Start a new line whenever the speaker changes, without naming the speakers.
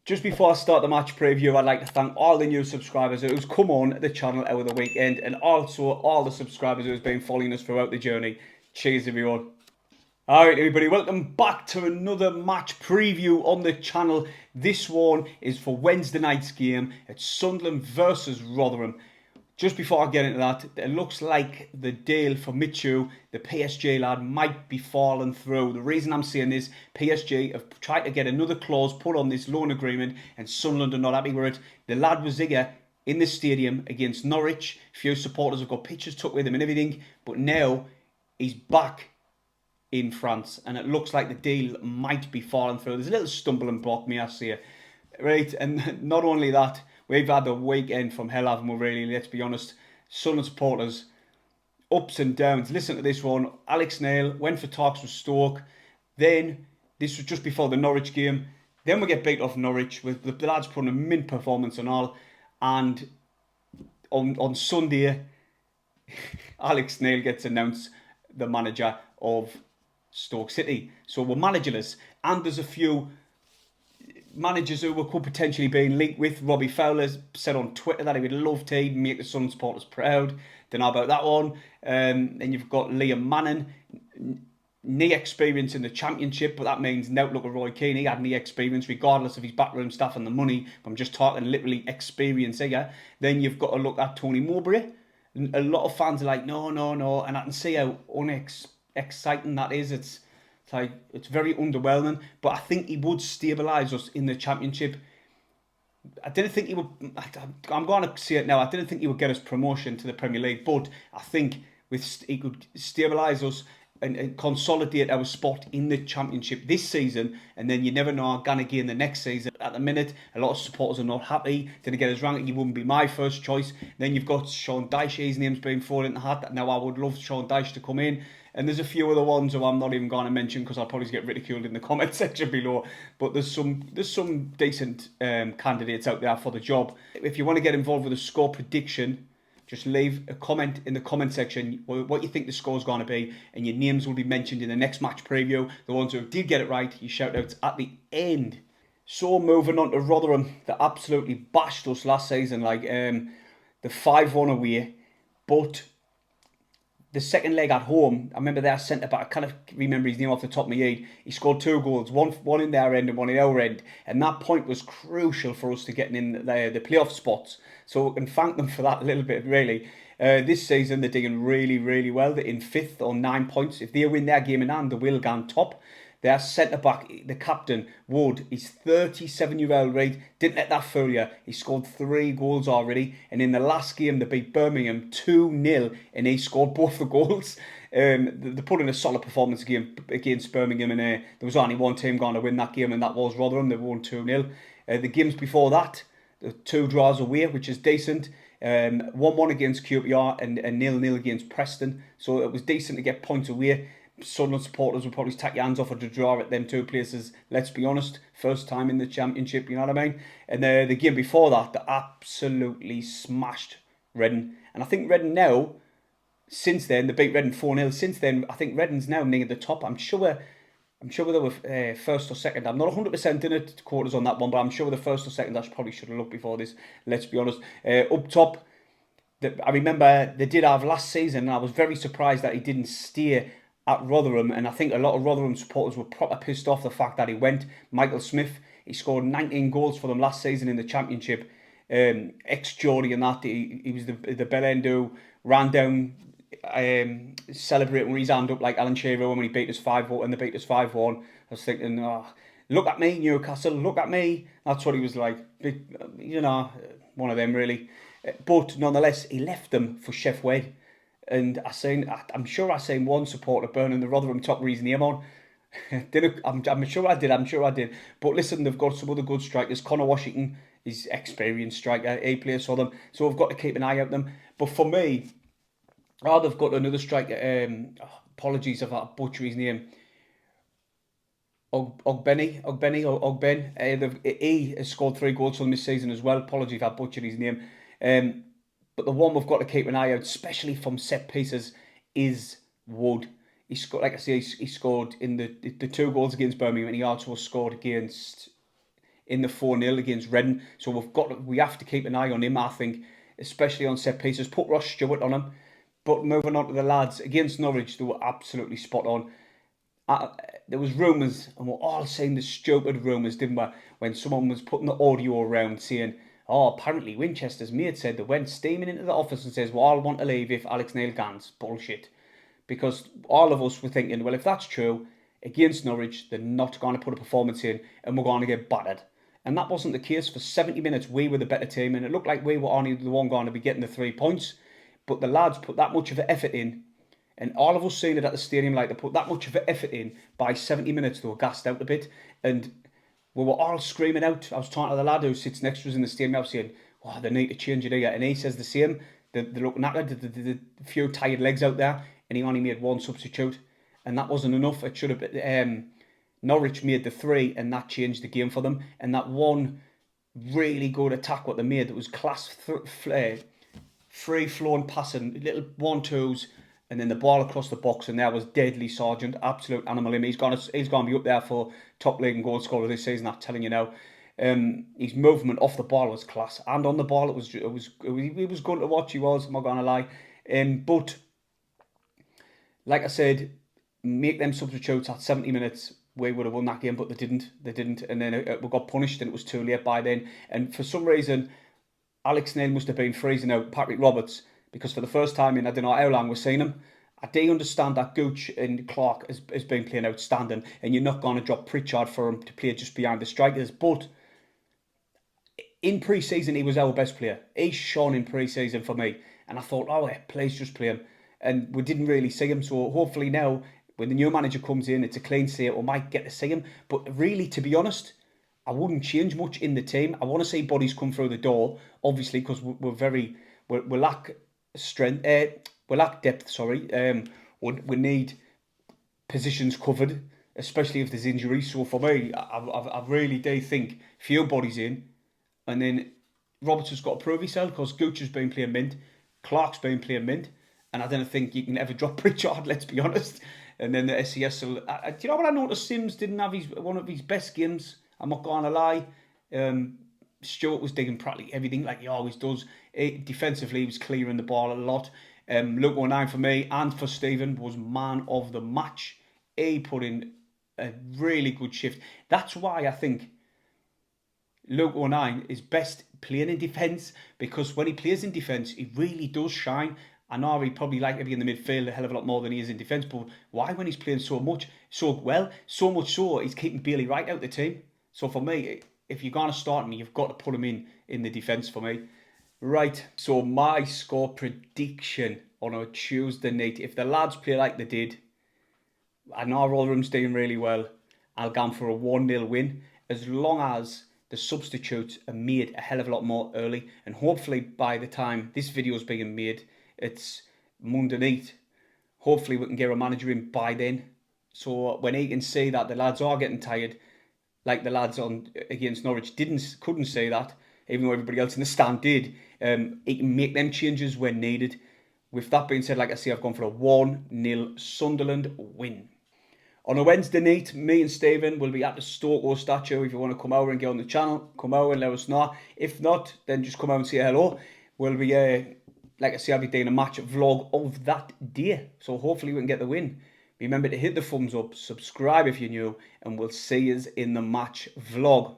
Just before I start the match preview, I'd like to thank all the new subscribers who's come on the channel over the weekend, and also all the subscribers who's been following us throughout the journey. Cheers, everyone. Alright, everybody, welcome back to another match preview on the channel. This one is for Wednesday night's game. It's Sunderland versus Rotherham. Just before I get into that, it looks like the deal for Michu, the PSG lad, might be falling through. The reason I'm saying this, PSG have tried to get another clause put on this loan agreement, and Sunderland are not happy with it. The lad was here in the stadium against Norwich. A few supporters have got pictures took with him and everything, but now he's back in France, and it looks like the deal might be falling through. There's a little stumbling block, may I say. Right, and not only that, we've had the weekend from hell, haven't we, really? Let's be honest. Sunderland supporters, ups and downs. Listen to this one. Alex Neil went for talks with Stoke. Then, this was just before the Norwich game. Then we get beat off Norwich with the lads putting a mint performance and all. And on Sunday, Alex Neil gets announced the manager of Stoke City. So we're managerless. And there's a few managers who could potentially be linked with. Robbie Fowler said on Twitter that he would love to make the Sunderland supporters proud. Don't know about that one. And you've got Liam Manning, knee experience in the Championship, but that means no look at Roy Keane. He had knee experience regardless of his backroom staff and the money. I'm just talking literally experience here. Then you've got to look at Tony Mowbray. A lot of fans are like, no, and I can see how exciting that is. It's very underwhelming, but I think he would stabilise us in the Championship. I didn't think he would. I'm going to say it now. I didn't think he would get us promotion to the Premier League, but I think he could stabilise us and consolidate our spot in the Championship this season. And then you never know, gonna gain the next season. At the minute, a lot of supporters are not happy. Didn't get his ranking. He wouldn't be my first choice. Then you've got Sean Dyche. His name's been thrown in the hat. Now I would love Sean Dyche to come in. And there's a few other ones who I'm not even going to mention because I'll probably get ridiculed in the comment section below. But there's some decent candidates out there for the job. If you want to get involved with a score prediction, just leave a comment in the comment section what you think the score's going to be, and your names will be mentioned in the next match preview. The ones who did get it right, you shout outs at the end. So moving on to Rotherham, they absolutely bashed us last season, the 5-1 away, but the second leg at home, I remember their centre back, I kind of remember his name off the top of my head. He scored 2 goals, one in their end and one in our end. And that point was crucial for us to getting in the playoff spots. So we can thank them for that a little bit, really. This season, they're doing really, really well. They're in 5th on 9 points. If they win their game in hand, they will go on top. Their centre-back, the captain, Wood, he's 37-year-old, right? Didn't let that fool you. He scored 3 goals already. And in the last game, they beat Birmingham 2-0, and he scored both the goals. They put in a solid performance against Birmingham, and there was only one team going to win that game, and that was Rotherham. They won 2-0. The games before that, the 2 draws away, which is decent. 1-1 against QPR and 0-0 against Preston. So it was decent to get points away. Sunderland supporters will probably take your hands off at a draw at them 2 places. Let's be honest, first time in the Championship, you know what I mean? And the game before that, they absolutely smashed Reading. And I think Reading now, since then, they beat Reading 4-0. Since then, I think Reading's now near the top. I'm sure they were first or second. I'm not 100% in it, quarters on that one, but I'm sure the first or second. I probably should have looked before this, let's be honest. Up top, I remember they did have last season, and I was very surprised that he didn't stay at Rotherham, and I think a lot of Rotherham supporters were proper pissed off the fact that he went. Michael Smith, he scored 19 goals for them last season in the Championship. Ex-Geordie and that, he was the bell end who ran down, celebrating with his hand up like Alan Shearer when he beat us 5-1, and they beat us 5-1. I was thinking, oh, look at me, Newcastle, look at me. That's what he was like, you know, one of them really. But nonetheless, he left them for Chef Wed. And I'm sure I seen one supporter burning the Rotherham top with his name on. I'm sure I did. But listen, they've got some other good strikers. Connor Washington is experienced striker. He plays for them. So we've got to keep an eye out them. But for me, they've got another striker. Apologies if I butcher his name. Ogben. He has scored 3 goals for them this season as well. Apologies if I butchered his name. But the one we've got to keep an eye out, especially from set pieces, is Wood. He scored, like I say, he scored in the 2 goals against Birmingham, and he also scored against in the 4-0 against Reading. So we have to keep an eye on him, I think, especially on set pieces. Put Ross Stewart on him. But moving on to the lads, against Norwich, they were absolutely spot on. There was rumours, and we're all saying the stupid rumours, didn't we? When someone was putting the audio around saying, oh, apparently Winchester's mate said they went steaming into the office and says, well, I'll want to leave if Alex Neil can't. Bullshit. Because all of us were thinking, well, if that's true, against Norwich, they're not going to put a performance in and we're going to get battered. And that wasn't the case. For 70 minutes, we were the better team, and it looked like we were only the one going to be getting the 3 points. But the lads put that much of an effort in, and all of us seeing it at the stadium, like they put that much of an effort in. By 70 minutes, they were gassed out a bit, and we were all screaming out. I was talking to the lad who sits next to us in the stadium. I was saying, "Oh, they need to change it here," and he says the same. They look knackered. The few tired legs out there, and he only made one substitute, and that wasn't enough. It should have been. Norwich made the 3, and that changed the game for them. And that one really good attack what they made, that was class free-flowing passing, little 1-2s, and then the ball across the box, and there was deadly Sargent, absolute animal. He's going to be up there for top league and goal scorer this season. I'm telling you now. His movement off the ball was class, and on the ball it was good to watch. He was, I'm not going to lie. But like I said, make them substitutes at 70 minutes. We would have won that game, but they didn't. And then we got punished, and it was too late by then. And for some reason, Alex Neil must have been freezing out Patrick Roberts, because for the first time in I don't know how long we've seen him. I do understand that Gooch and Clark has been playing outstanding, and you're not going to drop Pritchard for him to play just behind the strikers. But in pre-season, he was our best player. He's shone in pre-season for me. And I thought, oh, yeah, please just play him. And we didn't really see him. So hopefully now, when the new manager comes in, it's a clean slate. We might get to see him. But really, to be honest, I wouldn't change much in the team. I want to see bodies come through the door, obviously, because we lack strength. We lack depth, sorry. We need positions covered, especially if there's injuries. So for me, I really do think few bodies in. And then Roberts has got to prove himself, because Gooch has been playing mint, Clark's been playing mint, and I don't think you can ever drop Pritchard, let's be honest. And then the SES will... do you know what I noticed? Sims didn't have one of his best games. I'm not going to lie. Stewart was digging practically everything like he always does. Defensively, he was clearing the ball a lot. Luke 09 for me and for Stephen was man of the match. He put in a really good shift. That's why I think Luke 09 is best playing in defence, because when he plays in defence, he really does shine. I know he'd probably like to be in the midfield a hell of a lot more than he is in defence, but why, when he's playing so much so he's keeping Bailey Wright out the team. So for me, if you're going to start me, you've got to put him in the defence for me. Right, so my score prediction on a Tuesday night, if the lads play like they did, I know Rotherham's doing really well, I'll go for a 1-0 win, as long as the substitutes are made a hell of a lot more early, and hopefully by the time this video is being made, it's Monday night. Hopefully we can get a manager in by then, so when he can see that the lads are getting tired, like the lads on against Norwich couldn't say that, even though everybody else in the stand did. He can make them changes when needed. With that being said, like I say, I've gone for a 1-0 Sunderland win. On a Wednesday night, me and Stephen will be at the Stoke statue. If you want to come over and get on the channel, come over and let us know. If not, then just come out and say hello. We'll be, like I say, I'll be doing a match vlog of that day. So hopefully we can get the win. Remember to hit the thumbs up, subscribe if you're new, and we'll see you in the match vlog.